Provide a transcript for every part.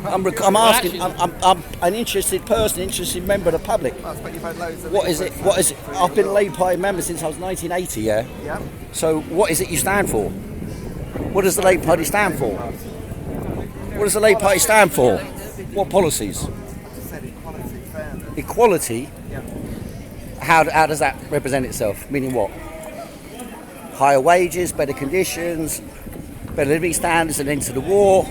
I'm asking. I'm an interested person, interested member of the public. But you've had loads of What is it? What is it? I've been a Labour Party member since I was 1980. Yeah. Yeah. So what is it you stand for? What does the Labour Party stand for? What does the Labour Party stand for? What policies? I just said equality, fairness. Equality. Yeah. How does that represent itself? Meaning what? Higher wages, better conditions, better living standards, an end to the war,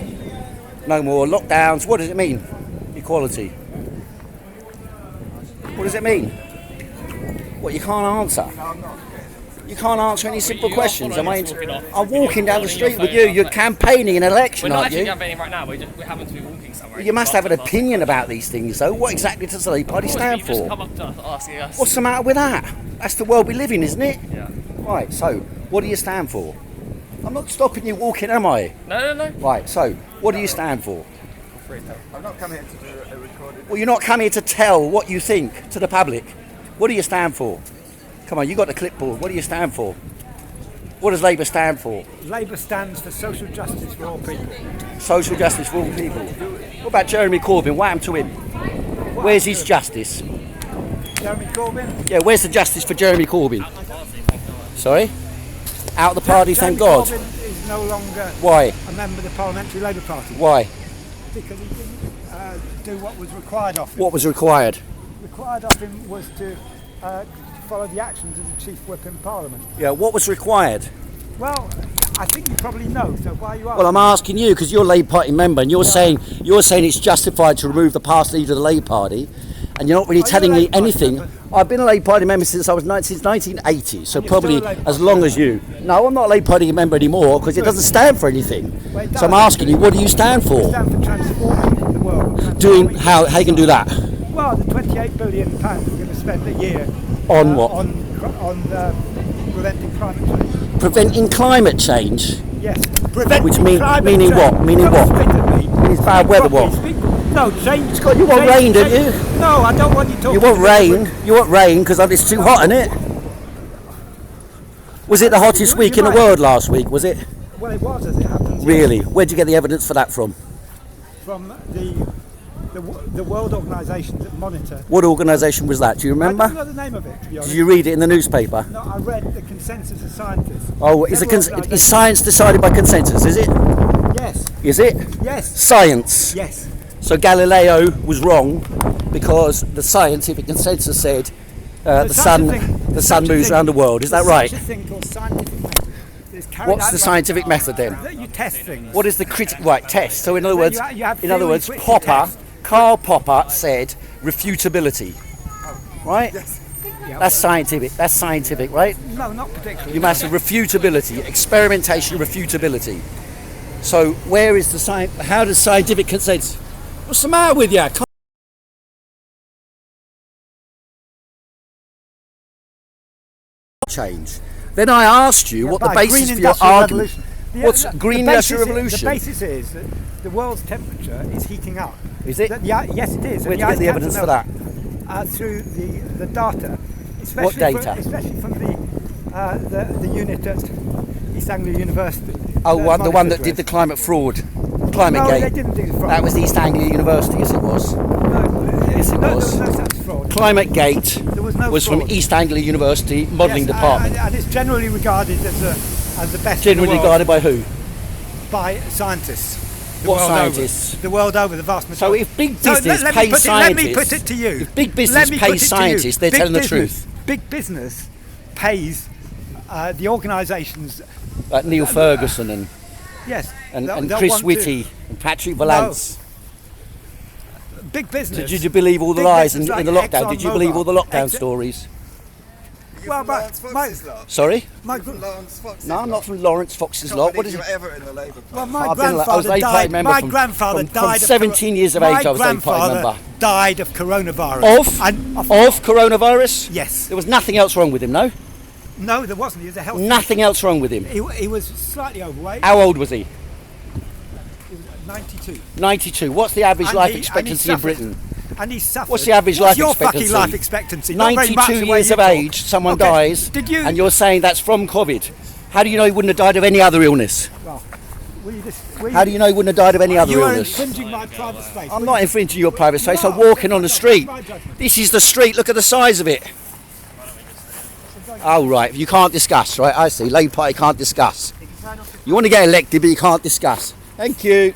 no more lockdowns. What does it mean? Equality. What does it mean? What, you can't answer? No, I'm not. You can't answer any simple questions. I'm walking down the street with you. You're campaigning an election, We're not aren't actually you? campaigning right now. We happen to be walking somewhere. You must have an opinion about these things, though. What exactly does the Labour Party stand You just for? come up to us asking us. What's the matter with that? That's the world we live in, isn't it? Yeah. Right, so, what do you stand for? I'm not stopping you walking, am I? No. Right, so, what do you stand for? I'm not coming here to do a recorded. Well, you're not coming here to tell what you think to the public. What do you stand for? Come on, you got the clipboard. What do you stand for? What does Labour stand for? Labour stands for social justice for all people. Social justice for all people. What about Jeremy Corbyn? What happened to him? Where's his justice? Jeremy Corbyn? Yeah, where's the justice for Jeremy Corbyn? Sorry? Out of the party, thank God. Jeremy Corbyn is no longer Why? a member of the Parliamentary Labour Party Why? because he didn't do what was required of him. What was required? Required of him was to follow the actions of the Chief Whip in Parliament. Yeah, what was required? Well, I think you probably know, so why are you asking? Well, I'm asking you because you're a Labour Party member and you're saying it's justified to remove the past leader of the Labour Party, and you're not really Are you telling a me Labour Party anything. member? I've been a Labour Party member since 1980, so And you're probably still a Labour as Party long as you. No, I'm not a Labour Party member anymore because it doesn't stand for anything. Well, it So I'm does. asking you, what do you stand You for? stand for transforming the world. Doing how you can do that? Well, the £28 billion we're going to spend a year On what? On preventing climate change. Preventing climate change. Yes. Preventing Which climate meaning change. what? Meaning Don't what? spit at me. Means bad weather. What? No, change. You want rain, don't you? No, I don't want you talking. You want rain? You want rain because it's too hot, isn't it? Was it the hottest week in the world last week? Was it? Well, it was, as it happens. Really? Where'd you get the evidence for that from? From the world organisations that monitor. What organisation was that? Do you I don't remember? know the name of it, to be honest. Did you read it in the newspaper? No, I read the consensus of scientists. Oh, is science decided by consensus? Is it? Yes. Is it? Yes. Science. Yes. So Galileo was wrong because the scientific consensus said the sun moves around the world. Is that right? There's such a thing called scientific method. It's carried What's out the by- scientific method then? that you test things. What is the right test? So in other Then words, you have theories which you Popper, test. Karl Popper said refutability. Right? Yeah, That's scientific. That's scientific, right? No, not particularly. You must have refutability, experimentation, refutability. So where is the science? How does scientific consensus? What's the matter with you? Change. Then I asked you what the by basis green for your industrial argument. revolution. What's green industrial The revolution? basis is that the world's temperature is heating up. Is it? Yes, it is. Where'd And you get ice the caps evidence are for that? melting, through the data. Especially What data? Especially from the unit at East Anglia University. Oh, the one that monitors did the this. climate fraud, climate No, gate. they didn't do the fraud. That was East Anglia University, yes it was. Yes, it No, was. there was no such fraud. Climate Gate There was no from fraud. East Anglia University Modelling Yes, Department. and it's generally regarded as the best Generally in the regarded world by who? by scientists. the What world scientists? Over. The world over, the vast So majority. if big So business let me pays put scientists, let me put it to you. if big business Let me put pays it to you. scientists, they're Big telling the business- truth. Big business pays the organisations. Like Neil Ferguson and Yes. and, they'll- and they'll Chris want to- Whitty and Patrick Vallance. Big business. Did you believe all the Big lies in business the like lockdown? Did you believe all the ExxonMobil. lockdown stories? Well, Sorry? my No, I'm not from Lawrence Fox's lot. What is you it? were ever in the Labour Party. Well, my I was grandfather Labour Party died. member My from- grandfather from died. 17 years of my age I was Labour Party grandfather member. died of coronavirus. Of coronavirus? Yes. There was nothing else wrong with him, no? No, there wasn't. He was a healthy. Nothing else wrong with him. He was slightly overweight. How old was he? He was 92. 92. What's the average And life he expectancy in suffered. Britain? And he suffered. What's the average What's life your expectancy? fucking life expectancy? Not very much 92 the way years you of talk. age, someone Okay. dies, Did you? and you're saying that's from COVID. How do you know he wouldn't have died of any other illness? Well, How do you know he wouldn't have died of any other You are illness? infringing my private space. I'm not infringing your private space. I'm walking on the street. This is the street. Look at the size of it. Oh, right. You can't discuss, right? I see. Labour Party can't discuss. You want to get elected, but you can't discuss. Thank you.